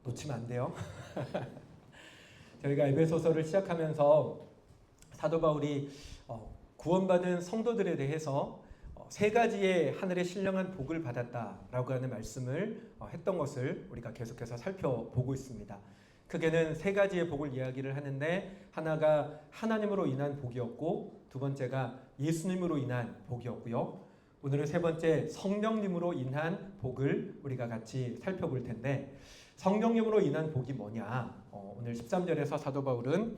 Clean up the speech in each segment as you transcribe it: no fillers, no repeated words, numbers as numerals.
놓치면 안 돼요. 저희가 에베소서를 시작하면서 사도 바울이 구원받은 성도들에 대해서 세 가지의 하늘의 신령한 복을 받았다라고 하는 말씀을 했던 것을 우리가 계속해서 살펴보고 있습니다. 크게는 세 가지의 복을 이야기를 하는데, 하나가 하나님으로 인한 복이었고, 두 번째가 예수님으로 인한 복이었고요. 오늘은 세 번째 성령님으로 인한 복을 우리가 같이 살펴볼 텐데, 성령님으로 인한 복이 뭐냐? 오늘 13절에서 사도 바울은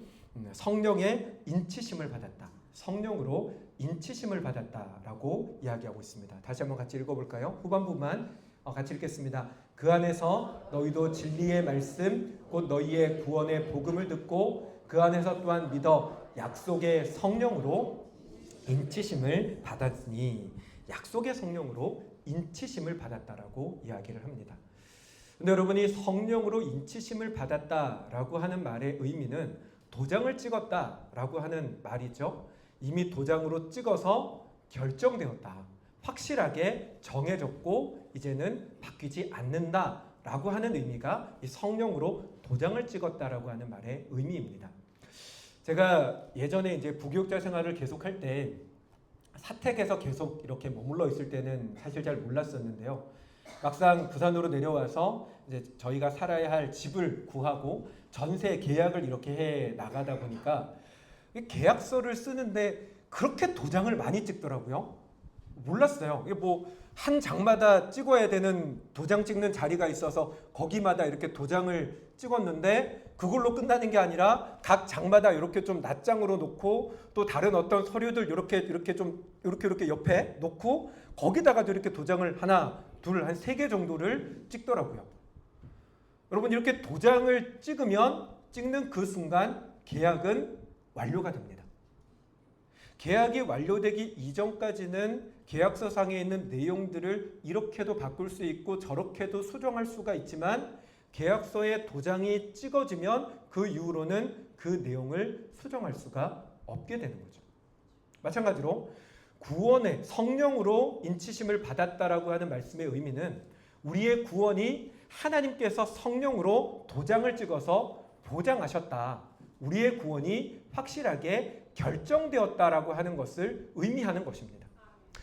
성령의 인치심을 받았다. 성령으로 인치심을 받았다라고 이야기하고 있습니다. 다시 한번 같이 읽어볼까요? 후반부만 같이 읽겠습니다. 그 안에서 너희도 진리의 말씀 곧 너희의 구원의 복음을 듣고 그 안에서 또한 믿어 약속의 성령으로 인치심을 받았으니, 약속의 성령으로 인치심을 받았다라고 이야기를 합니다. 근데 여러분이 성령으로 인치심을 받았다라고 하는 말의 의미는 도장을 찍었다라고 하는 말이죠. 이미 도장으로 찍어서 결정되었다, 확실하게 정해졌고 이제는 바뀌지 않는다라고 하는 의미가 이 성령으로 도장을 찍었다라고 하는 말의 의미입니다. 제가 예전에 이제 부교육자 생활을 계속할 때 사택에서 계속 이렇게 머물러 있을 때는 사실 잘 몰랐었는데요. 막상 부산으로 내려와서 이제 저희가 살아야 할 집을 구하고 전세 계약을 이렇게 해 나가다 보니까 계약서를 쓰는데 그렇게 도장을 많이 찍더라고요. 몰랐어요. 이게 뭐 한 장마다 찍어야 되는 도장 찍는 자리가 있어서 거기마다 이렇게 도장을 찍었는데, 그걸로 끝나는 게 아니라 각 장마다 이렇게 좀 낱장으로 놓고 또 다른 어떤 서류들 이렇게 옆에 놓고 거기다가도 이렇게 도장을 하나, 둘, 한 3개 정도를 찍더라고요. 여러분, 이렇게 도장을 찍는 그 순간 계약은 완료가 됩니다. 계약이 완료되기 이전까지는 계약서상에 있는 내용들을 이렇게도 바꿀 수 있고 저렇게도 수정할 수가 있지만, 계약서에 도장이 찍어지면 그 이후로는 그 내용을 수정할 수가 없게 되는 거죠. 마찬가지로 구원의 성령으로 인치심을 받았다라고 하는 말씀의 의미는 우리의 구원이 하나님께서 성령으로 도장을 찍어서 보장하셨다, 우리의 구원이 확실하게 결정되었다라고 하는 것을 의미하는 것입니다.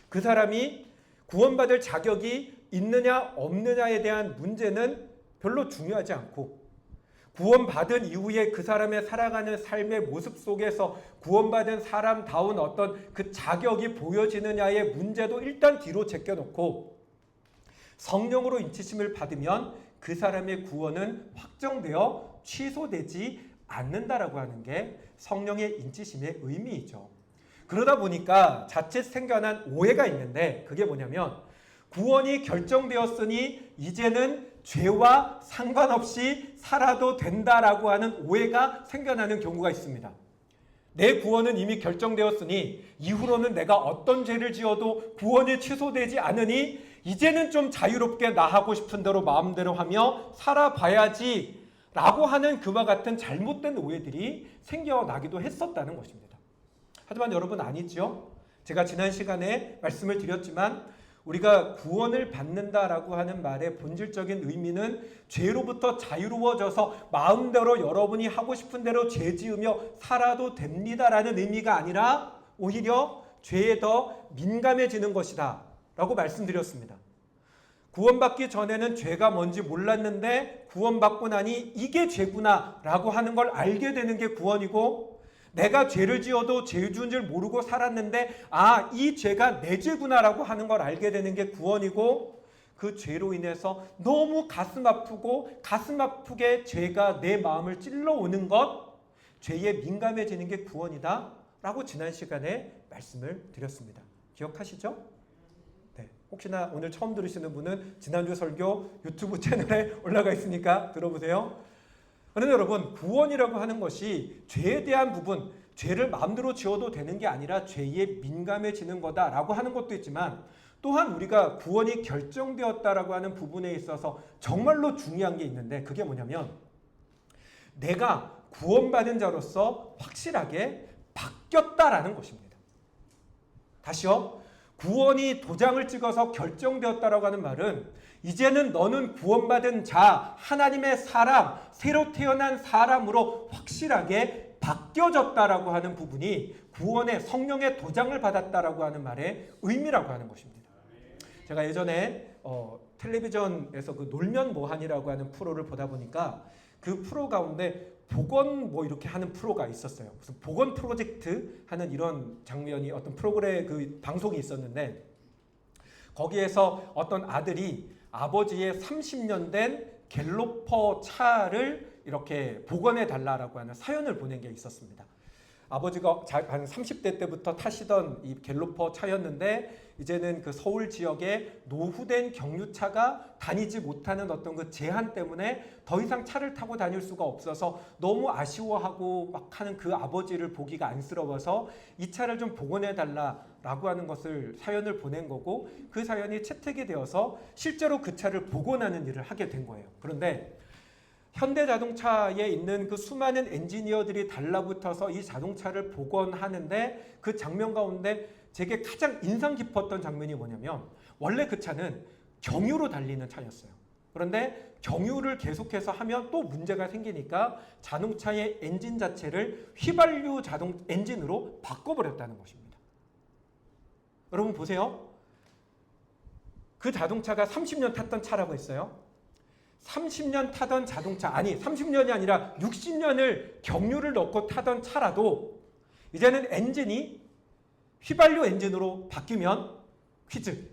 그 사람이 구원받을 자격이 있느냐 없느냐에 대한 문제는 별로 중요하지 않고, 구원받은 이후에 그 사람의 살아가는 삶의 모습 속에서 구원받은 사람다운 어떤 그 자격이 보여지느냐의 문제도 일단 뒤로 제껴놓고, 성령으로 인치심을 받으면 그 사람의 구원은 확정되어 취소되지 않는다라고 하는 게 성령의 인치심의 의미이죠. 그러다 보니까 자칫 생겨난 오해가 있는데, 그게 뭐냐면 구원이 결정되었으니 이제는 죄와 상관없이 살아도 된다라고 하는 오해가 생겨나는 경우가 있습니다. 내 구원은 이미 결정되었으니 이후로는 내가 어떤 죄를 지어도 구원이 취소되지 않으니 이제는 좀 자유롭게 나 하고 싶은 대로 마음대로 하며 살아봐야지 라고 하는 그와 같은 잘못된 오해들이 생겨나기도 했었다는 것입니다. 하지만 여러분, 아니죠? 제가 지난 시간에 말씀을 드렸지만 우리가 구원을 받는다라고 하는 말의 본질적인 의미는 죄로부터 자유로워져서 마음대로 여러분이 하고 싶은 대로 죄 지으며 살아도 됩니다라는 의미가 아니라 오히려 죄에 더 민감해지는 것이다 라고 말씀드렸습니다. 구원받기 전에는 죄가 뭔지 몰랐는데 구원받고 나니 이게 죄구나 라고 하는 걸 알게 되는 게 구원이고, 내가 죄를 지어도 죄 지은 줄 모르고 살았는데 이 죄가 내 죄구나 라고 하는 걸 알게 되는 게 구원이고, 그 죄로 인해서 너무 가슴 아프게 죄가 내 마음을 찔러오는 것, 죄에 민감해지는 게 구원이다 라고 지난 시간에 말씀을 드렸습니다. 기억하시죠? 네, 혹시나 오늘 처음 들으시는 분은 지난주 설교 유튜브 채널에 올라가 있으니까 들어보세요. 그런데 여러분, 구원이라고 하는 것이 죄에 대한 부분, 죄를 마음대로 지어도 되는 게 아니라 죄에 민감해지는 거다라고 하는 것도 있지만, 또한 우리가 구원이 결정되었다라고 하는 부분에 있어서 정말로 중요한 게 있는데, 그게 뭐냐면 내가 구원받은 자로서 확실하게 바뀌었다라는 것입니다. 다시요. 구원이 도장을 찍어서 결정되었다라고 하는 말은 이제는 너는 구원받은 자, 하나님의 사람, 새로 태어난 사람으로 확실하게 바뀌어졌다라고 하는 부분이 구원의 성령의 도장을 받았다라고 하는 말의 의미라고 하는 것입니다. 제가 예전에 텔레비전에서 그 놀면 뭐하니라고 하는 프로를 보다 보니까 그 프로 가운데 복원 뭐 이렇게 하는 프로가 있었어요. 무슨 복원 프로젝트 하는 이런 장면이 어떤 프로그램 그 방송이 있었는데 거기에서 어떤 아들이 아버지의 30년 된 갤로퍼 차를 이렇게 복원해 달라라고 하는 사연을 보낸 게 있었습니다. 아버지가 한 30대 때부터 타시던 이 갤로퍼 차였는데 이제는 그 서울 지역에 노후된 경유차가 다니지 못하는 어떤 그 제한 때문에 더 이상 차를 타고 다닐 수가 없어서 너무 아쉬워하고 막 하는 그 아버지를 보기가 안쓰러워서 이 차를 좀 복원해 달라라고 하는 것을 사연을 보낸 거고 그 사연이 채택이 되어서 실제로 그 차를 복원하는 일을 하게 된 거예요. 그런데 현대자동차에 있는 그 수많은 엔지니어들이 달라붙어서 이 자동차를 복원하는데 그 장면 가운데 제게 가장 인상 깊었던 장면이 뭐냐면 원래 그 차는 경유로 달리는 차였어요. 그런데 경유를 계속해서 하면 또 문제가 생기니까 자동차의 엔진 자체를 휘발유 자동 엔진으로 바꿔버렸다는 것입니다. 여러분 보세요. 그 자동차가 30년 탔던 차라고 했어요. 30년 타던 자동차, 아니 30년이 아니라 60년을 경유를 넣고 타던 차라도 이제는 엔진이 휘발유 엔진으로 바뀌면 퀴즈.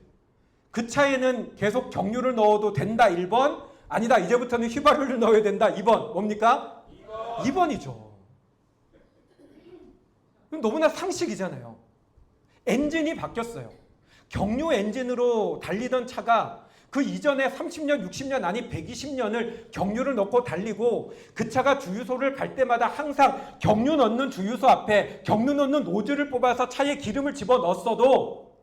그 차에는 계속 경유를 넣어도 된다 1번, 아니다 이제부터는 휘발유를 넣어야 된다 2번. 뭡니까? 2번이죠. 너무나 상식이잖아요. 엔진이 바뀌었어요. 경유 엔진으로 달리던 차가 그 이전에 30년, 60년 아니 120년을 경유를 넣고 달리고 그 차가 주유소를 갈 때마다 항상 경유 넣는 주유소 앞에 경유 넣는 노즐을 뽑아서 차에 기름을 집어넣었어도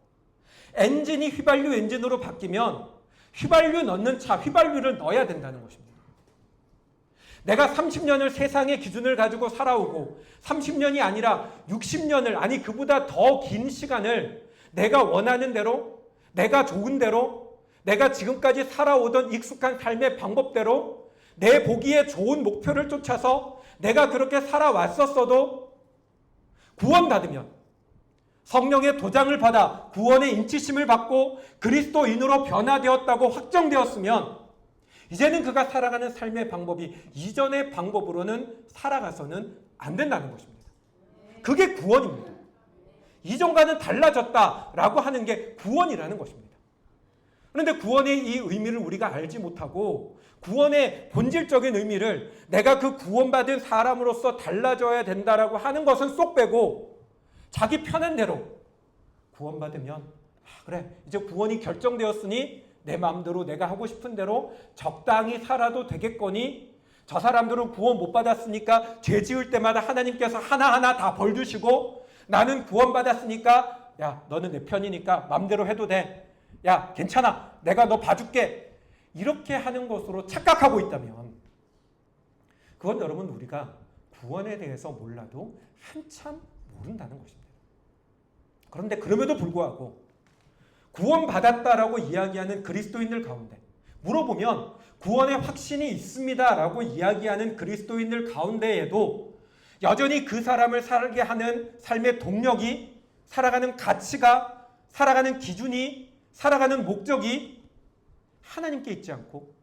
엔진이 휘발유 엔진으로 바뀌면 휘발유 넣는 차, 휘발유를 넣어야 된다는 것입니다. 내가 30년을 세상의 기준을 가지고 살아오고 30년이 아니라 60년을 아니 그보다 더 긴 시간을 내가 원하는 대로 내가 좋은 대로 내가 지금까지 살아오던 익숙한 삶의 방법대로 내 보기에 좋은 목표를 쫓아서 내가 그렇게 살아왔었어도 구원받으면 성령의 도장을 받아 구원의 인치심을 받고 그리스도인으로 변화되었다고 확정되었으면 이제는 그가 살아가는 삶의 방법이 이전의 방법으로는 살아가서는 안 된다는 것입니다. 그게 구원입니다. 이전과는 달라졌다라고 하는 게 구원이라는 것입니다. 그런데 구원의 이 의미를 우리가 알지 못하고 구원의 본질적인 의미를 내가 그 구원받은 사람으로서 달라져야 된다라고 하는 것은 쏙 빼고 자기 편한 대로 구원받으면 그래 이제 구원이 결정되었으니 내 마음대로 내가 하고 싶은 대로 적당히 살아도 되겠거니 저 사람들은 구원 못 받았으니까 죄 지을 때마다 하나님께서 하나하나 다 벌 주시고 나는 구원받았으니까 야 너는 내 편이니까 마음대로 해도 돼. 야 괜찮아 내가 너 봐줄게 이렇게 하는 것으로 착각하고 있다면 그건 여러분 우리가 구원에 대해서 몰라도 한참 모른다는 것입니다. 그런데 그럼에도 불구하고 구원받았다라고 이야기하는 그리스도인들 가운데 물어보면 구원의 확신이 있습니다라고 이야기하는 그리스도인들 가운데에도 여전히 그 사람을 살게 하는 삶의 동력이 살아가는 가치가 살아가는 기준이 살아가는 목적이 하나님께 있지 않고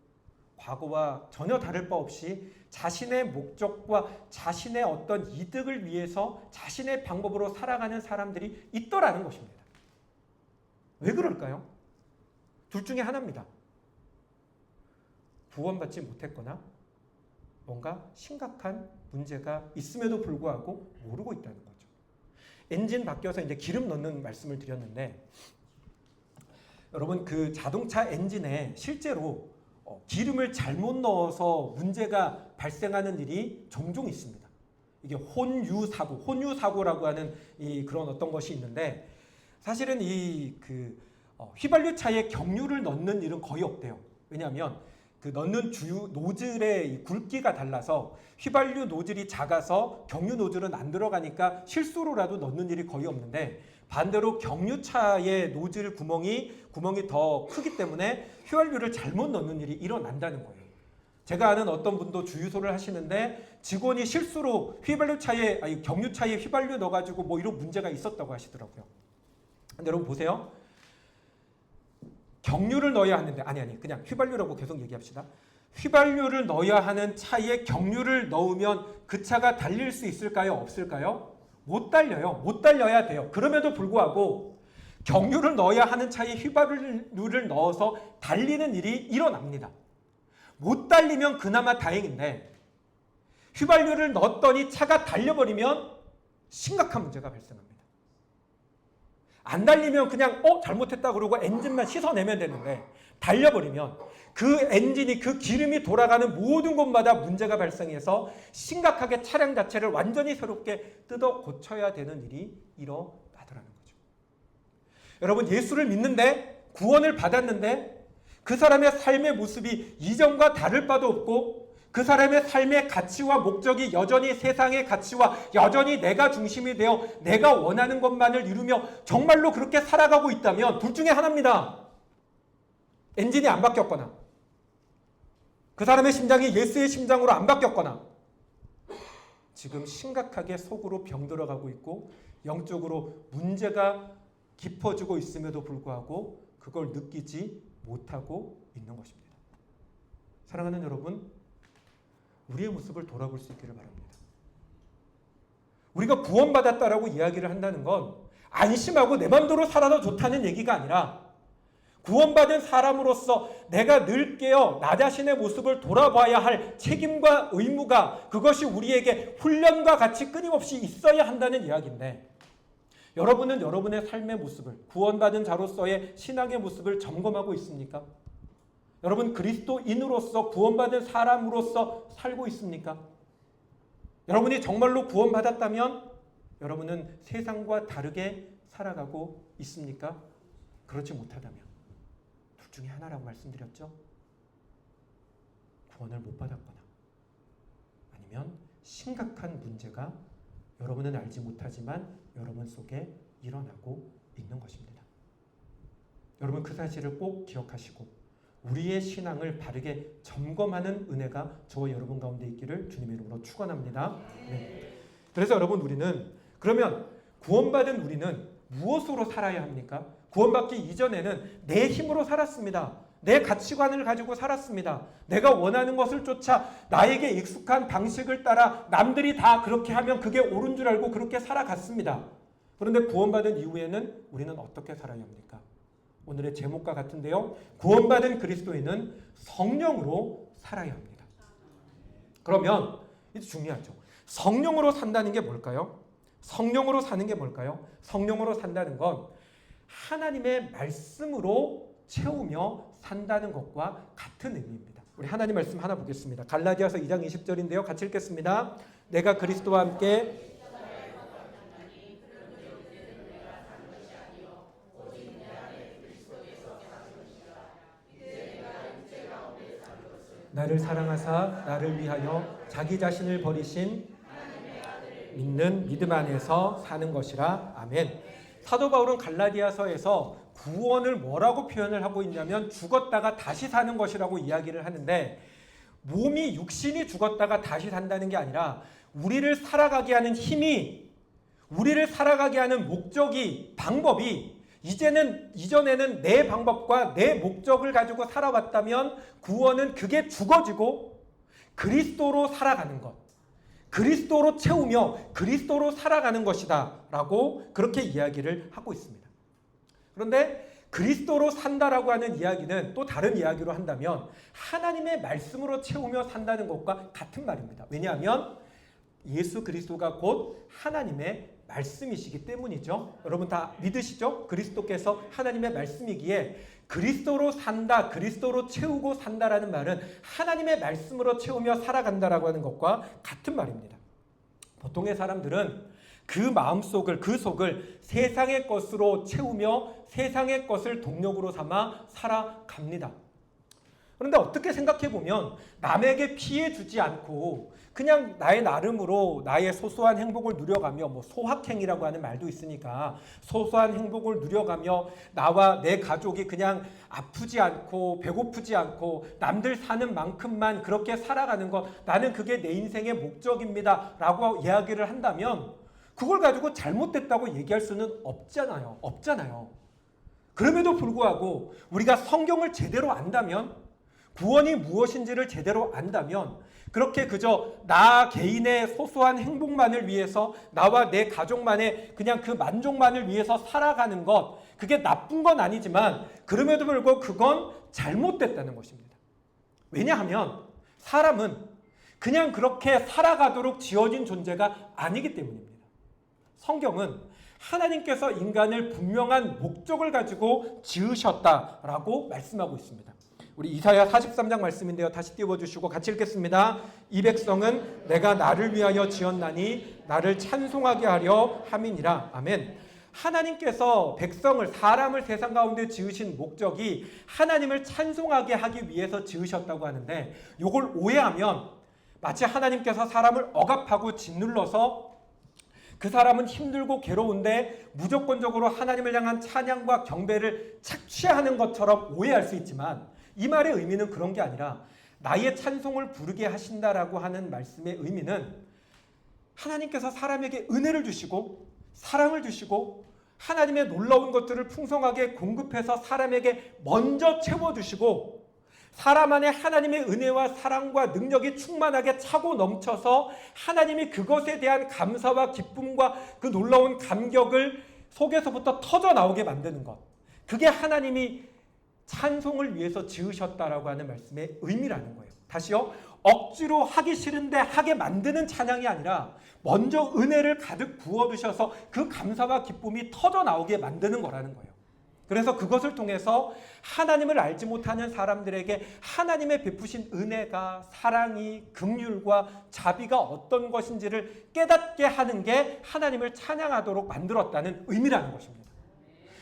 과거와 전혀 다를 바 없이 자신의 목적과 자신의 어떤 이득을 위해서 자신의 방법으로 살아가는 사람들이 있더라는 것입니다. 왜 그럴까요? 둘 중에 하나입니다. 구원받지 못했거나 뭔가 심각한 문제가 있음에도 불구하고 모르고 있다는 거죠. 엔진 바뀌어서 이제 기름 넣는 말씀을 드렸는데 여러분 그 자동차 엔진에 실제로 기름을 잘못 넣어서 문제가 발생하는 일이 종종 있습니다. 이게 혼유사고라고 하는 그런 어떤 것이 있는데 사실은 휘발유 차에 경유를 넣는 일은 거의 없대요. 왜냐하면 그 넣는 주유 노즐의 굵기가 달라서 휘발유 노즐이 작아서 경유 노즐은 안 들어가니까 실수로라도 넣는 일이 거의 없는데 반대로 경유차의 노즐 구멍이 더 크기 때문에 휘발유를 잘못 넣는 일이 일어난다는 거예요. 제가 아는 어떤 분도 주유소를 하시는데 직원이 실수로 경유차에 휘발유 넣어가지고 뭐 이런 문제가 있었다고 하시더라고요. 근데 여러분 보세요. 경유를 넣어야 하는데 그냥 휘발유라고 계속 얘기합시다. 휘발유를 넣어야 하는 차에 경유를 넣으면 그 차가 달릴 수 있을까요? 없을까요? 못 달려요. 못 달려야 돼요. 그럼에도 불구하고 경유를 넣어야 하는 차에 휘발유를 넣어서 달리는 일이 일어납니다. 못 달리면 그나마 다행인데 휘발유를 넣었더니 차가 달려버리면 심각한 문제가 발생합니다. 안 달리면 그냥 잘못했다 그러고 엔진만 씻어내면 되는데 달려버리면 그 엔진이 그 기름이 돌아가는 모든 곳마다 문제가 발생해서 심각하게 차량 자체를 완전히 새롭게 뜯어 고쳐야 되는 일이 일어나더라는 거죠. 여러분 예수를 믿는데 구원을 받았는데 그 사람의 삶의 모습이 이전과 다를 바도 없고 그 사람의 삶의 가치와 목적이 여전히 세상의 가치와 여전히 내가 중심이 되어 내가 원하는 것만을 이루며 정말로 그렇게 살아가고 있다면 둘 중에 하나입니다. 엔진이 안 바뀌었거나 그 사람의 심장이 예수의 심장으로 안 바뀌었거나 지금 심각하게 속으로 병들어가고 있고 영적으로 문제가 깊어지고 있음에도 불구하고 그걸 느끼지 못하고 있는 것입니다. 사랑하는 여러분, 우리의 모습을 돌아볼 수 있기를 바랍니다. 우리가 구원받았다라고 이야기를 한다는 건 안심하고 내 맘대로 살아도 좋다는 얘기가 아니라 구원받은 사람으로서 내가 늘 깨어 나 자신의 모습을 돌아봐야 할 책임과 의무가 그것이 우리에게 훈련과 같이 끊임없이 있어야 한다는 이야기인데 여러분은 여러분의 삶의 모습을 구원받은 자로서의 신앙의 모습을 점검하고 있습니까? 여러분 그리스도인으로서 구원받은 사람으로서 살고 있습니까? 여러분이 정말로 구원받았다면 여러분은 세상과 다르게 살아가고 있습니까? 그렇지 못하다면 둘 중에 하나라고 말씀드렸죠? 구원을 못 받았거나 아니면 심각한 문제가 여러분은 알지 못하지만 여러분 속에 일어나고 있는 것입니다. 여러분 그 사실을 꼭 기억하시고 우리의 신앙을 바르게 점검하는 은혜가 저와 여러분 가운데 있기를 주님의 이름으로 축원합니다. 네. 그래서 여러분 우리는 그러면 구원받은 우리는 무엇으로 살아야 합니까? 구원받기 이전에는 내 힘으로 살았습니다. 내 가치관을 가지고 살았습니다. 내가 원하는 것을 쫓아 나에게 익숙한 방식을 따라 남들이 다 그렇게 하면 그게 옳은 줄 알고 그렇게 살아갔습니다. 그런데 구원받은 이후에는 우리는 어떻게 살아야 합니까? 오늘의 제목과 같은데요. 구원받은 그리스도인은 성령으로 살아야 합니다. 그러면 이게 중요하죠. 성령으로 산다는 게 뭘까요? 성령으로 사는 게 뭘까요? 성령으로 산다는 건 하나님의 말씀으로 채우며 산다는 것과 같은 의미입니다. 우리 하나님 말씀 하나 보겠습니다. 갈라디아서 2장 20절인데요. 같이 읽겠습니다. 내가 그리스도와 함께 나를 사랑하사 나를 위하여 자기 자신을 버리신 믿는 믿음 안에서 사는 것이라. 아멘. 사도 바울은 갈라디아서에서 구원을 뭐라고 표현을 하고 있냐면 죽었다가 다시 사는 것이라고 이야기를 하는데 몸이 육신이 죽었다가 다시 산다는 게 아니라 우리를 살아가게 하는 힘이 우리를 살아가게 하는 목적이 방법이 이전에는 내 방법과 내 목적을 가지고 살아왔다면 구원은 그게 죽어지고 그리스도로 살아가는 것, 그리스도로 채우며 그리스도로 살아가는 것이다 라고 그렇게 이야기를 하고 있습니다. 그런데 그리스도로 산다라고 하는 이야기는 또 다른 이야기로 한다면 하나님의 말씀으로 채우며 산다는 것과 같은 말입니다. 왜냐하면 예수 그리스도가 곧 하나님의 말씀이시기 때문이죠. 여러분 다 믿으시죠? 그리스도께서 하나님의 말씀이기에 그리스도로 산다, 그리스도로 채우고 산다라는 말은 하나님의 말씀으로 채우며 살아간다라고 하는 것과 같은 말입니다. 보통의 사람들은 그 마음속을, 그 속을 세상의 것으로 채우며 세상의 것을 동력으로 삼아 살아갑니다. 그런데 어떻게 생각해 보면 남에게 피해 주지 않고 그냥 나의 나름으로 나의 소소한 행복을 누려가며, 뭐 소확행이라고 하는 말도 있으니까 소소한 행복을 누려가며 나와 내 가족이 그냥 아프지 않고 배고프지 않고 남들 사는 만큼만 그렇게 살아가는 것, 나는 그게 내 인생의 목적입니다 라고 이야기를 한다면 그걸 가지고 잘못됐다고 얘기할 수는 없잖아요. 그럼에도 불구하고 우리가 성경을 제대로 안다면, 구원이 무엇인지를 제대로 안다면, 그렇게 그저 나 개인의 소소한 행복만을 위해서, 나와 내 가족만의 그냥 그 만족만을 위해서 살아가는 것, 그게 나쁜 건 아니지만 그럼에도 불구하고 그건 잘못됐다는 것입니다. 왜냐하면 사람은 그냥 그렇게 살아가도록 지어진 존재가 아니기 때문입니다. 성경은 하나님께서 인간을 분명한 목적을 가지고 지으셨다라고 말씀하고 있습니다. 우리 이사야 43장 말씀인데요. 다시 띄워주시고 같이 읽겠습니다. 이 백성은 내가 나를 위하여 지었나니 나를 찬송하게 하려 함이니라. 아멘. 하나님께서 백성을, 사람을 세상 가운데 지으신 목적이 하나님을 찬송하게 하기 위해서 지으셨다고 하는데, 이걸 오해하면 마치 하나님께서 사람을 억압하고 짓눌러서 그 사람은 힘들고 괴로운데 무조건적으로 하나님을 향한 찬양과 경배를 착취하는 것처럼 오해할 수 있지만, 이 말의 의미는 그런 게 아니라 나의 찬송을 부르게 하신다라고 하는 말씀의 의미는 하나님께서 사람에게 은혜를 주시고 사랑을 주시고 하나님의 놀라운 것들을 풍성하게 공급해서 사람에게 먼저 채워주시고, 사람 안에 하나님의 은혜와 사랑과 능력이 충만하게 차고 넘쳐서 하나님이 그것에 대한 감사와 기쁨과 그 놀라운 감격을 속에서부터 터져 나오게 만드는 것, 그게 하나님이 찬송을 위해서 지으셨다라고 하는 말씀의 의미라는 거예요. 다시요, 억지로 하기 싫은데 하게 만드는 찬양이 아니라 먼저 은혜를 가득 부어주셔서 그 감사와 기쁨이 터져 나오게 만드는 거라는 거예요. 그래서 그것을 통해서 하나님을 알지 못하는 사람들에게 하나님의 베푸신 은혜가, 사랑이, 긍휼과 자비가 어떤 것인지를 깨닫게 하는 게 하나님을 찬양하도록 만들었다는 의미라는 것입니다.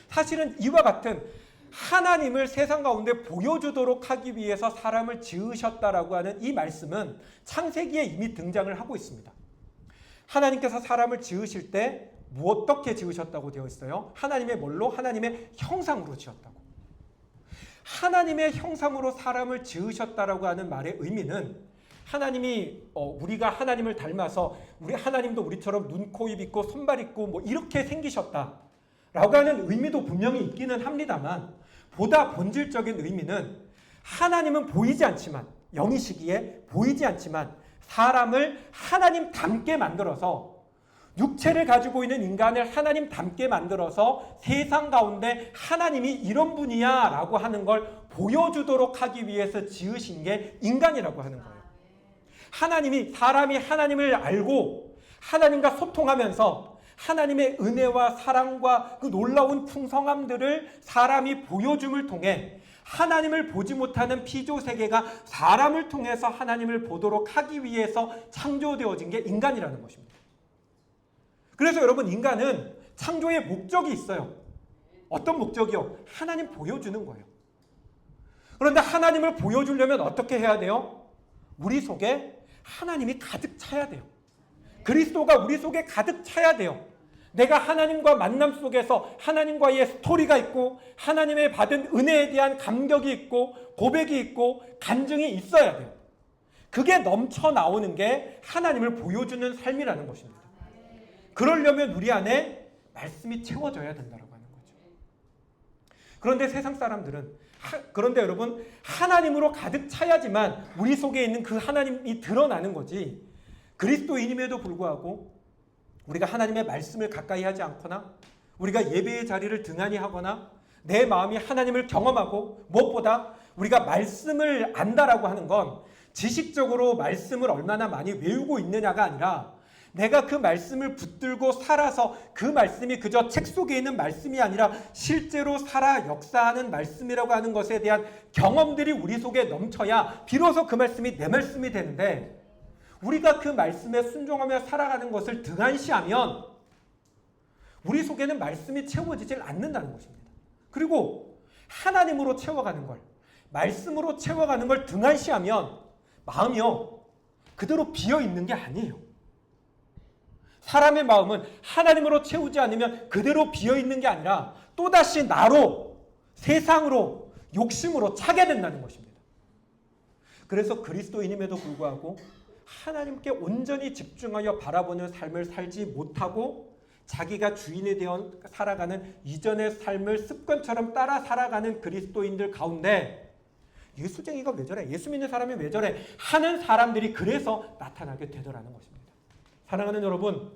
사실은 이와 같은 하나님을 세상 가운데 보여주도록 하기 위해서 사람을 지으셨다라고 하는 이 말씀은 창세기에 이미 등장을 하고 있습니다. 하나님께서 사람을 지으실 때 어떻게 지으셨다고 되어 있어요? 하나님의 뭘로? 하나님의 형상으로 지었다고. 하나님의 형상으로 사람을 지으셨다라고 하는 말의 의미는, 하나님이 우리가 하나님을 닮아서 우리 하나님도 우리처럼 눈, 코, 입 있고 손발 있고 뭐 이렇게 생기셨다라고 하는 의미도 분명히 있기는 합니다만, 보다 본질적인 의미는 하나님은 보이지 않지만, 영이시기에 보이지 않지만 사람을 하나님 닮게 만들어서, 육체를 가지고 있는 인간을 하나님 닮게 만들어서 세상 가운데 하나님이 이런 분이야 라고 하는 걸 보여주도록 하기 위해서 지으신 게 인간이라고 하는 거예요. 사람이 하나님을 알고 하나님과 소통하면서 하나님의 은혜와 사랑과 그 놀라운 풍성함들을 사람이 보여줌을 통해 하나님을 보지 못하는 피조세계가 사람을 통해서 하나님을 보도록 하기 위해서 창조되어진 게 인간이라는 것입니다. 그래서 여러분, 인간은 창조의 목적이 있어요. 어떤 목적이요? 하나님 보여주는 거예요. 그런데 하나님을 보여주려면 어떻게 해야 돼요? 우리 속에 하나님이 가득 차야 돼요. 그리스도가 우리 속에 가득 차야 돼요. 내가 하나님과 만남 속에서 하나님과의 스토리가 있고 하나님의 받은 은혜에 대한 감격이 있고 고백이 있고 간증이 있어야 돼요. 그게 넘쳐 나오는 게 하나님을 보여주는 삶이라는 것입니다. 그러려면 우리 안에 말씀이 채워져야 된다고 하는 거죠. 그런데 세상 사람들은, 그런데 여러분, 하나님으로 가득 차야지만 우리 속에 있는 그 하나님이 드러나는 거지, 그리스도인임에도 불구하고 우리가 하나님의 말씀을 가까이 하지 않거나 우리가 예배의 자리를 등한히 하거나 내 마음이 하나님을 경험하고 무엇보다 우리가 말씀을 안다라고 하는 건 지식적으로 말씀을 얼마나 많이 외우고 있느냐가 아니라, 내가 그 말씀을 붙들고 살아서 그 말씀이 그저 책 속에 있는 말씀이 아니라 실제로 살아 역사하는 말씀이라고 하는 것에 대한 경험들이 우리 속에 넘쳐야 비로소 그 말씀이 내 말씀이 되는데, 우리가 그 말씀에 순종하며 살아가는 것을 등한시하면 우리 속에는 말씀이 채워지질 않는다는 것입니다. 그리고 하나님으로 채워가는 걸, 말씀으로 채워가는 걸 등한시하면 마음이요 그대로 비어있는 게 아니에요. 사람의 마음은 하나님으로 채우지 않으면 그대로 비어있는 게 아니라 또다시 나로, 세상으로, 욕심으로 차게 된다는 것입니다. 그래서 그리스도인임에도 불구하고 하나님께 온전히 집중하여 바라보는 삶을 살지 못하고 자기가 주인이 되어 살아가는 이전의 삶을 습관처럼 따라 살아가는 그리스도인들 가운데 예수쟁이가 왜 저래? 예수 믿는 사람이 왜 저래? 하는 사람들이 그래서 나타나게 되더라는 것입니다. 사랑하는 여러분,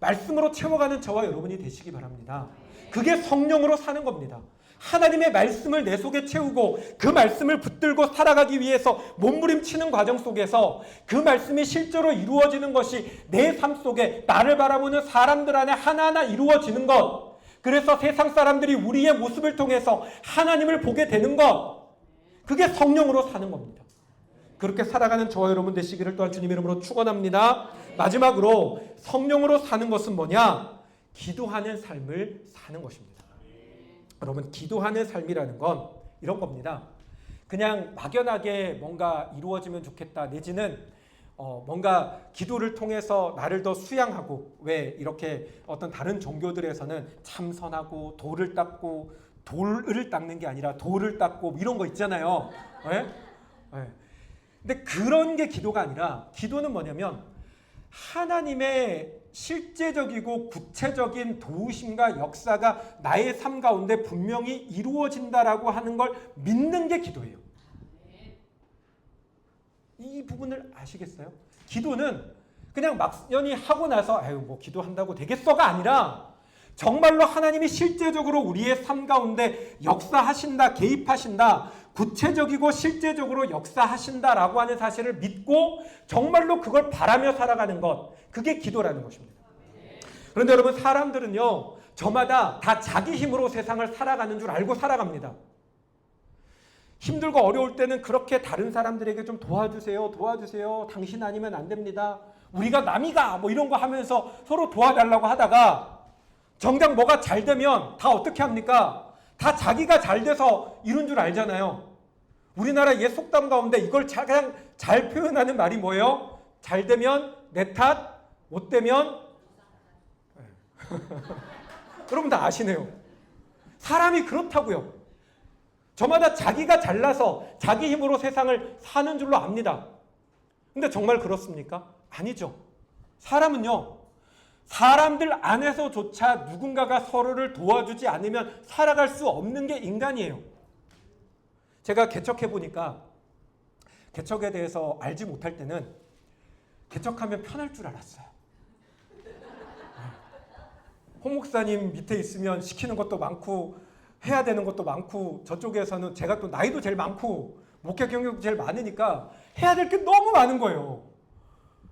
말씀으로 채워가는 저와 여러분이 되시기 바랍니다. 그게 성령으로 사는 겁니다. 하나님의 말씀을 내 속에 채우고 그 말씀을 붙들고 살아가기 위해서 몸부림치는 과정 속에서 그 말씀이 실제로 이루어지는 것이 내 삶 속에 나를 바라보는 사람들 안에 하나하나 이루어지는 것, 그래서 세상 사람들이 우리의 모습을 통해서 하나님을 보게 되는 것, 그게 성령으로 사는 겁니다. 그렇게 살아가는 저와 여러분 되시기를 또한 주님 이름으로 축원합니다. 마지막으로 성령으로 사는 것은 뭐냐? 기도하는 삶을 사는 것입니다. 여러분, 기도하는 삶이라는 건 이런 겁니다. 그냥 막연하게 뭔가 이루어지면 좋겠다, 내지는 뭔가 기도를 통해서 나를 더 수양하고, 왜 이렇게 어떤 다른 종교들에서는 참선하고 돌을 닦고, 돌을 닦는 게 아니라 돌을 닦고 이런 거 있잖아요. 네? 네. 근데 그런 게 기도가 아니라, 기도는 뭐냐면 하나님의 실제적이고 구체적인 도우심과 역사가 나의 삶 가운데 분명히 이루어진다라고 하는 걸 믿는 게 기도예요. 이 부분을 아시겠어요? 기도는 그냥 막연히 하고 나서 아유 뭐 기도한다고 되겠어가 아니라 정말로 하나님이 실제적으로 우리의 삶 가운데 역사하신다, 개입하신다, 구체적이고 실제적으로 역사하신다라고 하는 사실을 믿고 정말로 그걸 바라며 살아가는 것, 그게 기도라는 것입니다. 그런데 여러분, 사람들은요 저마다 다 자기 힘으로 세상을 살아가는 줄 알고 살아갑니다. 힘들고 어려울 때는 그렇게 다른 사람들에게 좀 도와주세요, 도와주세요, 당신 아니면 안 됩니다, 우리가 남이가 뭐 이런 거 하면서 서로 도와달라고 하다가 정작 뭐가 잘 되면 다 어떻게 합니까? 다 자기가 잘 돼서 이룬 줄 알잖아요. 우리나라 옛 속담 가운데 이걸 가장 잘 표현하는 말이 뭐예요? 잘 되면 내 탓, 못 되면 여러분 다 아시네요. 사람이 그렇다고요. 저마다 자기가 잘나서 자기 힘으로 세상을 사는 줄로 압니다. 근데 정말 그렇습니까? 아니죠. 사람은요, 사람들 안에서조차 누군가가 서로를 도와주지 않으면 살아갈 수 없는 게 인간이에요. 제가 개척해보니까 개척에 대해서 알지 못할 때는 개척하면 편할 줄 알았어요. 홍 목사님 밑에 있으면 시키는 것도 많고 해야 되는 것도 많고, 저쪽에서는 제가 또 나이도 제일 많고 목회 경력도 제일 많으니까 해야 될 게 너무 많은 거예요.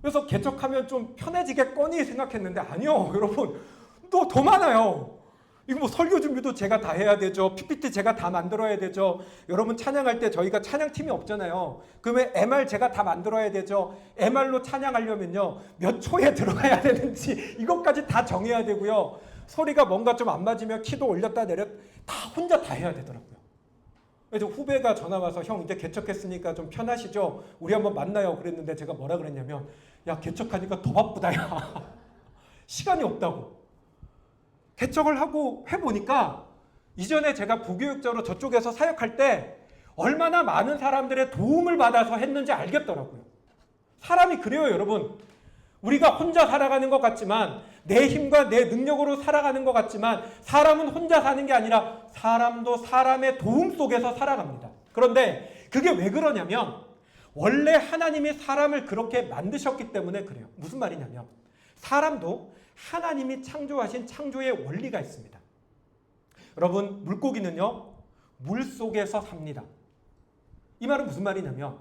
그래서 개척하면 좀 편해지겠거니 생각했는데 아니요, 여러분, 또 더 많아요. 이거 뭐 설교 준비도 제가 다 해야 되죠. PPT 제가 다 만들어야 되죠. 여러분 찬양할 때 저희가 찬양팀이 없잖아요. 그러면 MR 제가 다 만들어야 되죠. MR로 찬양하려면요 몇 초에 들어가야 되는지 이것까지 다 정해야 되고요. 소리가 뭔가 좀 안 맞으면 키도 올렸다 내렸다 다 혼자 다 해야 되더라고요. 그래서 후배가 전화 와서 형 이제 개척했으니까 좀 편하시죠? 우리 한번 만나요. 그랬는데 제가 뭐라 그랬냐면 야 개척하니까 더 바쁘다 야. 시간이 없다고. 개척을 하고 해보니까 이전에 제가 부교육자로 저쪽에서 사역할 때 얼마나 많은 사람들의 도움을 받아서 했는지 알겠더라고요. 사람이 그래요, 여러분. 우리가 혼자 살아가는 것 같지만, 내 힘과 내 능력으로 살아가는 것 같지만 사람은 혼자 사는 게 아니라 사람도 사람의 도움 속에서 살아갑니다. 그런데 그게 왜 그러냐면 원래 하나님이 사람을 그렇게 만드셨기 때문에 그래요. 무슨 말이냐면 사람도 하나님이 창조하신 창조의 원리가 있습니다. 여러분, 물고기는요 물 속에서 삽니다. 이 말은 무슨 말이냐면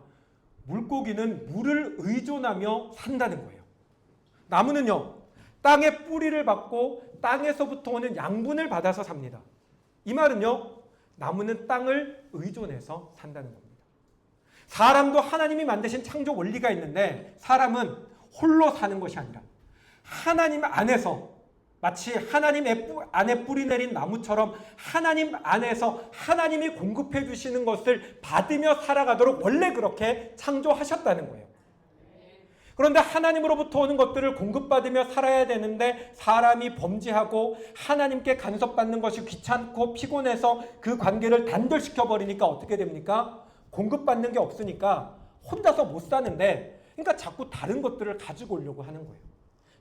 물고기는 물을 의존하며 산다는 거예요. 나무는요 땅에 뿌리를 받고 땅에서부터 오는 양분을 받아서 삽니다. 이 말은요 나무는 땅을 의존해서 산다는 겁니다. 사람도 하나님이 만드신 창조 원리가 있는데 사람은 홀로 사는 것이 아니라 하나님 안에서 마치 하나님 안에 뿌리 내린 나무처럼 하나님 안에서 하나님이 공급해 주시는 것을 받으며 살아가도록 원래 그렇게 창조하셨다는 거예요. 그런데 하나님으로부터 오는 것들을 공급받으며 살아야 되는데 사람이 범죄하고 하나님께 간섭받는 것이 귀찮고 피곤해서 그 관계를 단절시켜 버리니까 어떻게 됩니까? 공급받는 게 없으니까 혼자서 못 사는데, 그러니까 자꾸 다른 것들을 가지고 오려고 하는 거예요.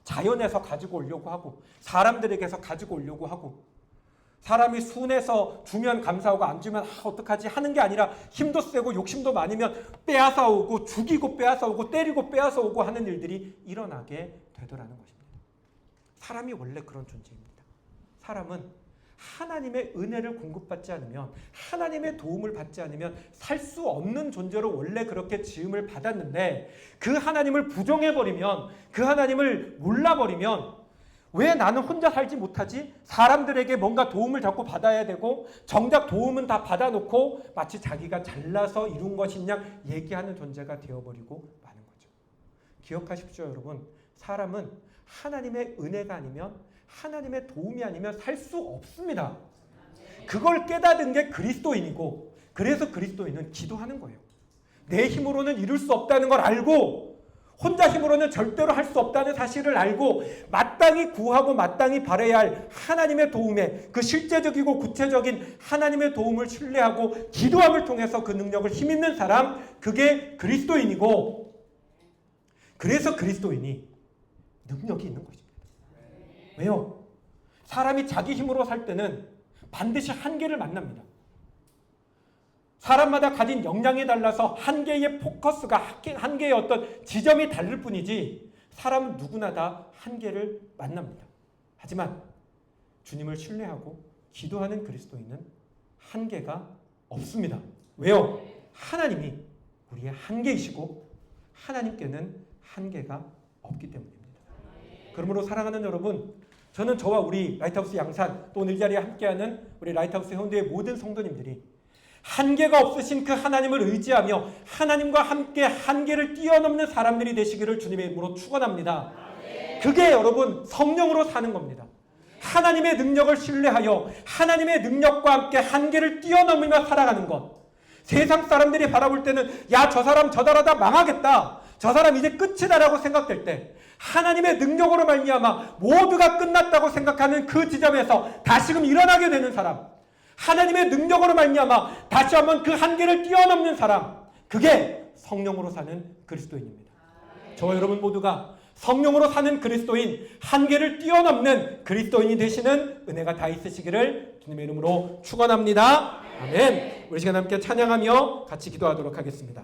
자연에서 가지고 오려고 하고 사람들에게서 가지고 오려고 하고, 사람이 순해서 주면 감사하고 안 주면 어떡하지 하는 게 아니라 힘도 세고 욕심도 많으면 빼앗아 오고 죽이고 빼앗아 오고 때리고 빼앗아 오고 하는 일들이 일어나게 되더라는 것입니다. 사람이 원래 그런 존재입니다. 사람은 하나님의 은혜를 공급받지 않으면, 하나님의 도움을 받지 않으면 살 수 없는 존재로 원래 그렇게 지음을 받았는데, 그 하나님을 부정해버리면, 그 하나님을 몰라버리면 왜 나는 혼자 살지 못하지? 사람들에게 뭔가 도움을 자꾸 받아야 되고 정작 도움은 다 받아놓고 마치 자기가 잘나서 이룬 것인 양 얘기하는 존재가 되어버리고 마는 거죠. 기억하십시오, 여러분. 사람은 하나님의 은혜가 아니면, 하나님의 도움이 아니면 살 수 없습니다. 그걸 깨닫은 게 그리스도인이고, 그래서 그리스도인은 기도하는 거예요. 내 힘으로는 이룰 수 없다는 걸 알고, 혼자 힘으로는 절대로 할 수 없다는 사실을 알고 마땅히 구하고 마땅히 바라야 할 하나님의 도움에, 그 실제적이고 구체적인 하나님의 도움을 신뢰하고 기도함을 통해서 그 능력을 힘있는 사람, 그게 그리스도인이고, 그래서 그리스도인이 능력이 있는 것입니다. 왜요? 사람이 자기 힘으로 살 때는 반드시 한계를 만납니다. 사람마다 가진 역량이 달라서 한계의 포커스가, 한계의 어떤 지점이 다를 뿐이지 사람은 누구나 다 한계를 만납니다. 하지만 주님을 신뢰하고 기도하는 그리스도인은 한계가 없습니다. 왜요? 하나님이 우리의 한계이시고 하나님께는 한계가 없기 때문입니다. 그러므로 사랑하는 여러분, 저는 저와 우리 라이트하우스 양산, 또 오늘 이 자리에 함께하는 우리 라이트하우스 해운대의 모든 성도님들이 한계가 없으신 그 하나님을 의지하며 하나님과 함께 한계를 뛰어넘는 사람들이 되시기를 주님의 이름으로 축원합니다. 그게 여러분 성령으로 사는 겁니다. 하나님의 능력을 신뢰하여 하나님의 능력과 함께 한계를 뛰어넘으며 살아가는 것. 세상 사람들이 바라볼 때는 야, 저 사람 저러다 망하겠다, 저 사람 이제 끝이다라고 생각될 때, 하나님의 능력으로 말미암아 모두가 끝났다고 생각하는 그 지점에서 다시금 일어나게 되는 사람, 하나님의 능력으로 말미암아 다시 한번 그 한계를 뛰어넘는 사람, 그게 성령으로 사는 그리스도인입니다. 저와 여러분 모두가 성령으로 사는 그리스도인, 한계를 뛰어넘는 그리스도인이 되시는 은혜가 다 있으시기를 주님의 이름으로 축원합니다. 아멘. 우리 시간 함께 찬양하며 같이 기도하도록 하겠습니다.